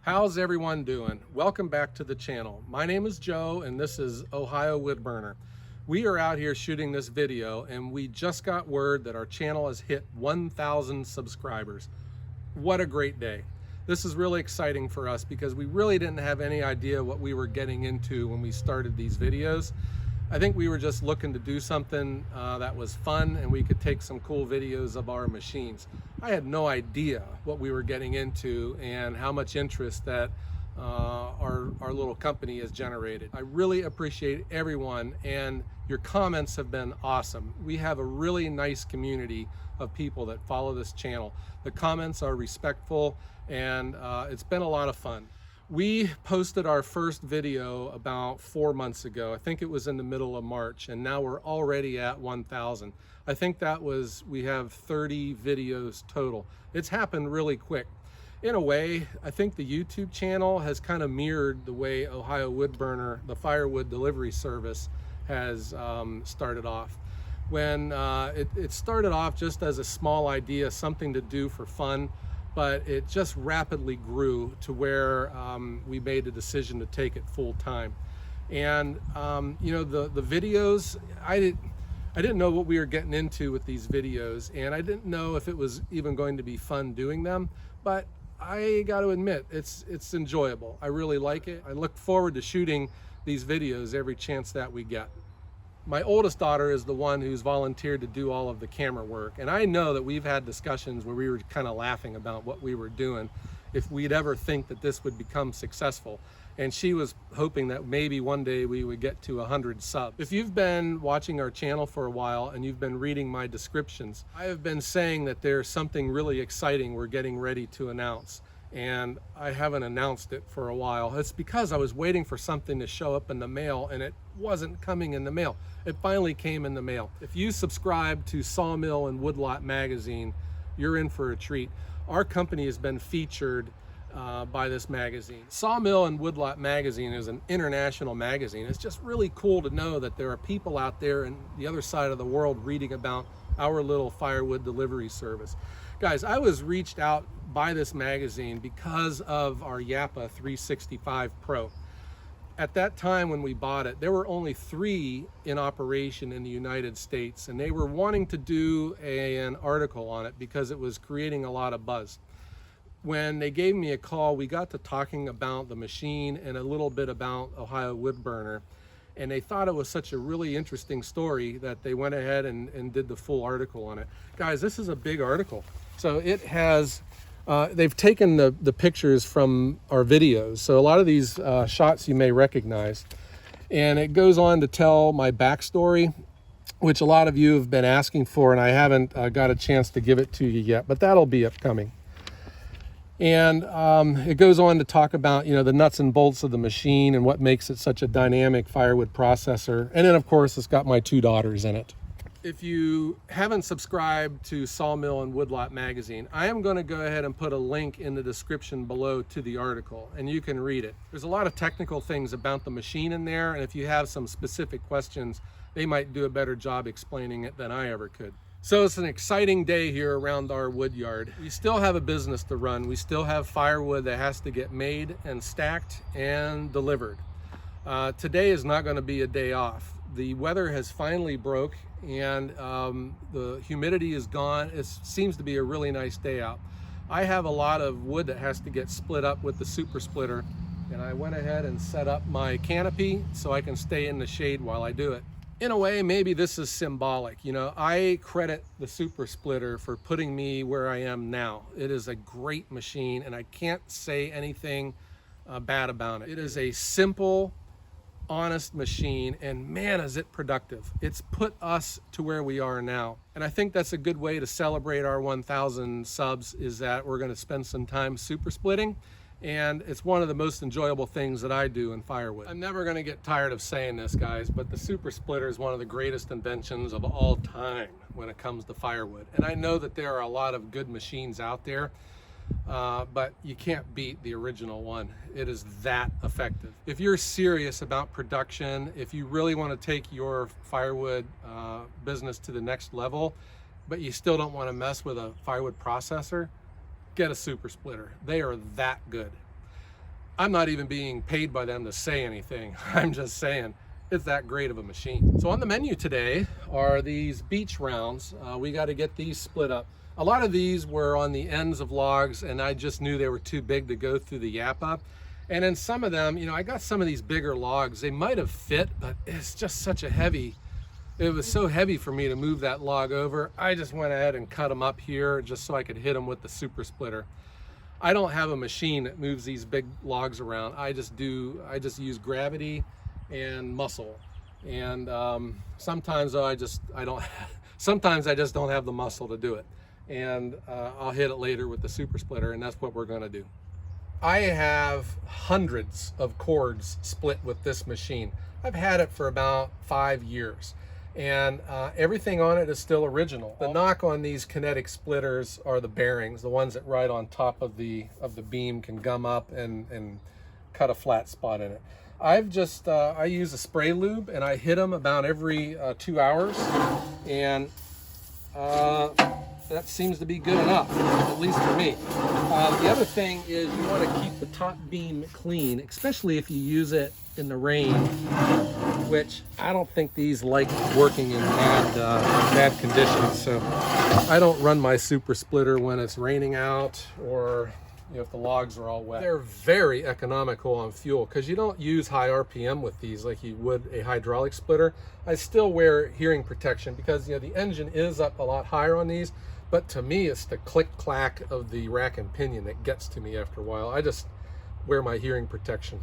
How's everyone doing? Welcome back to the channel. My name is Joe and this is Ohio Woodburner. We are out here shooting this video and we just got word that our channel has hit 1,000 subscribers. What a great day. This is really exciting for us because we really didn't have any idea what we were getting into when we started these videos. I think we were just looking to do something that was fun and we could take some cool videos of our machines. I had no idea what we were getting into and how much interest that our little company has generated. I really appreciate everyone and your comments have been awesome. We have a really nice community of people that follow this channel. The comments are respectful and it's been a lot of fun. We posted our first video about 4 months ago. I think it was in the middle of March, and now we're already at 1,000. I think we have 30 videos total. It's happened really quick. In a way, I think the YouTube channel has kind of mirrored the way Ohio Woodburner, the Firewood delivery service, has started off. When it started off just as a small idea, something to do for fun, but it just rapidly grew to where we made the decision to take it full time. And you know, the videos, I didn't know what we were getting into with these videos, and I didn't know if it was even going to be fun doing them, but I got to admit, it's enjoyable. I really like it. I look forward to shooting these videos every chance that we get. My oldest daughter is the one who's volunteered to do all of the camera work. And I know that we've had discussions where we were kind of laughing about what we were doing, if we'd ever think that this would become successful. And she was hoping that maybe one day we would get to 100 subs. If you've been watching our channel for a while and you've been reading my descriptions, I have been saying that there's something really exciting we're getting ready to announce. And I haven't announced it for a while. It's because I was waiting for something to show up in the mail and it wasn't coming in the mail. It finally came in the mail. If you subscribe to Sawmill and Woodlot Magazine, you're in for a treat. Our company has been featured by this magazine. Sawmill and Woodlot Magazine is an international magazine. It's just really cool to know that there are people out there in the other side of the world reading about our little firewood delivery service. Guys, I was reached out by this magazine because of our Japa 365 Pro. At that time when we bought it, there were only 3 in operation in the United States, and they were wanting to do an article on it because it was creating a lot of buzz. When they gave me a call, we got to talking about the machine and a little bit about Ohio Woodburner, and they thought it was such a really interesting story that they went ahead and did the full article on it. Guys, this is a big article. So it has, they've taken the pictures from our videos. So a lot of these shots you may recognize. And it goes on to tell my backstory, which a lot of you have been asking for, and I haven't got a chance to give it to you yet, but that'll be upcoming. And it goes on to talk about, you know, the nuts and bolts of the machine and what makes it such a dynamic firewood processor. And then of course, it's got my 2 daughters in it. If you haven't subscribed to Sawmill and Woodlot Magazine, I am going to go ahead and put a link in the description below to the article, and you can read it. There's a lot of technical things about the machine in there, and if you have some specific questions, they might do a better job explaining it than I ever could. So it's an exciting day here around our wood yard. We still have a business to run. We still have firewood that has to get made and stacked and delivered. Today is not going to be a day off. The weather has finally broke and the humidity is gone. It seems to be a really nice day out. I have a lot of wood that has to get split up with the super splitter, and I went ahead and set up my canopy so I can stay in the shade while I do it. In a way, maybe this is symbolic. You know, I credit the super splitter for putting me where I am now. It is a great machine and I can't say anything bad about it. It is a simple, honest machine, and man, is it productive. It's put us to where we are now. And I think that's a good way to celebrate our 1,000 subs, is that we're going to spend some time super splitting. And it's one of the most enjoyable things that I do in firewood. I'm never going to get tired of saying this, guys, but the super splitter is one of the greatest inventions of all time when it comes to firewood. And I know that there are a lot of good machines out there, but you can't beat the original one. It is that effective. If you're serious about production, if you really want to take your firewood business to the next level, but you still don't want to mess with a firewood processor, get a super splitter. They are that good. I'm not even being paid by them to say anything. I'm just saying it's that great of a machine. So on the menu today are these beach rounds. We got to get these split up. A lot of these were on the ends of logs, and I just knew they were too big to go through the Japa. And then some of them, you know, I got some of these bigger logs. They might have fit, but it's just such a heavy, it was so heavy for me to move that log over. I just went ahead and cut them up here just so I could hit them with the super splitter. I don't have a machine that moves these big logs around. I just use gravity and muscle. And sometimes sometimes I just don't have the muscle to do it. And I'll hit it later with the super splitter, and that's what we're gonna do. I have hundreds of cords split with this machine. I've had it for about 5 years, and everything on it is still original. The knock on these kinetic splitters are the bearings, the ones that right on top of the beam can gum up and cut a flat spot in it. I use a spray lube, and I hit them about every 2 hours, and that seems to be good enough, at least for me. The other thing is you want to keep the top beam clean, especially if you use it in the rain, which I don't think these like working in bad conditions. So I don't run my super splitter when it's raining out, or if the logs are all wet. They're very economical on fuel because you don't use high RPM with these like you would a hydraulic splitter. I still wear hearing protection because the engine is up a lot higher on these, but to me it's the click clack of the rack and pinion that gets to me after a while. I just wear my hearing protection.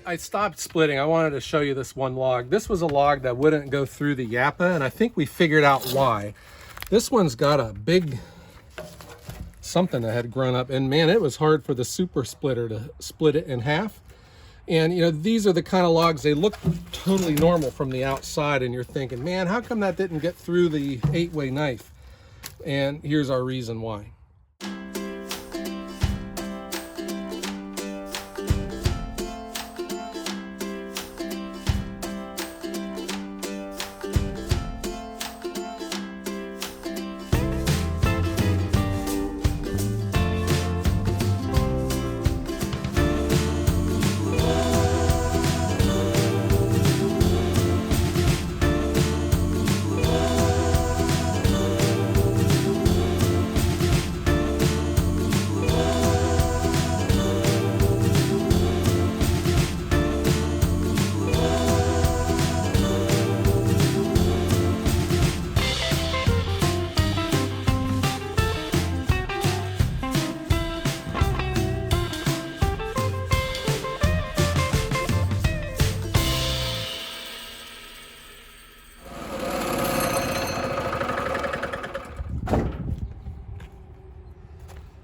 I stopped splitting. I wanted to show you this one log. This was a log that wouldn't go through the Japa, and I think we figured out why. This one's got a big something that had grown up, and man, it was hard for the super splitter to split it in half. And you know, these are the kind of logs, they look totally normal from the outside, and you're thinking, man, how come that didn't get through the 8-way knife? And here's our reason why.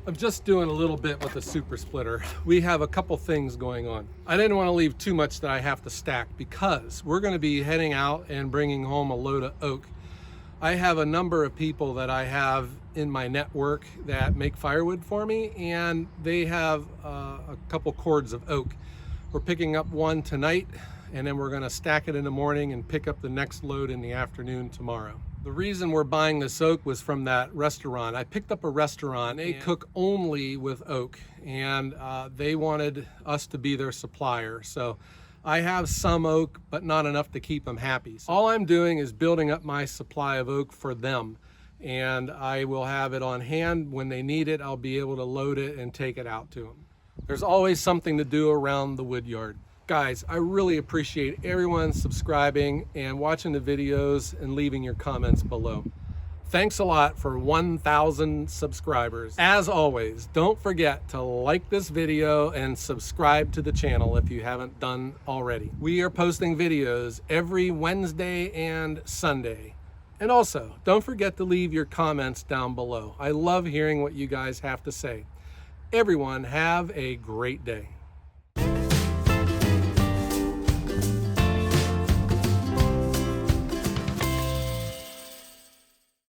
I'm just doing a little bit with the super splitter. We have a couple things going on. I didn't want to leave too much that I have to stack because we're going to be heading out and bringing home a load of oak. I have a number of people that I have in my network that make firewood for me, and they have a couple cords of oak. We're picking up one tonight, and then we're going to stack it in the morning and pick up the next load in the afternoon tomorrow. The reason we're buying this oak was from that restaurant. I picked up a restaurant. They cook only with oak, and they wanted us to be their supplier. So I have some oak, but not enough to keep them happy. So all I'm doing is building up my supply of oak for them, and I will have it on hand. When they need it, I'll be able to load it and take it out to them. There's always something to do around the wood yard. Guys, I really appreciate everyone subscribing and watching the videos and leaving your comments below. Thanks a lot for 1,000 subscribers. As always, don't forget to like this video and subscribe to the channel if you haven't done already. We are posting videos every Wednesday and Sunday. And also, don't forget to leave your comments down below. I love hearing what you guys have to say. Everyone, have a great day.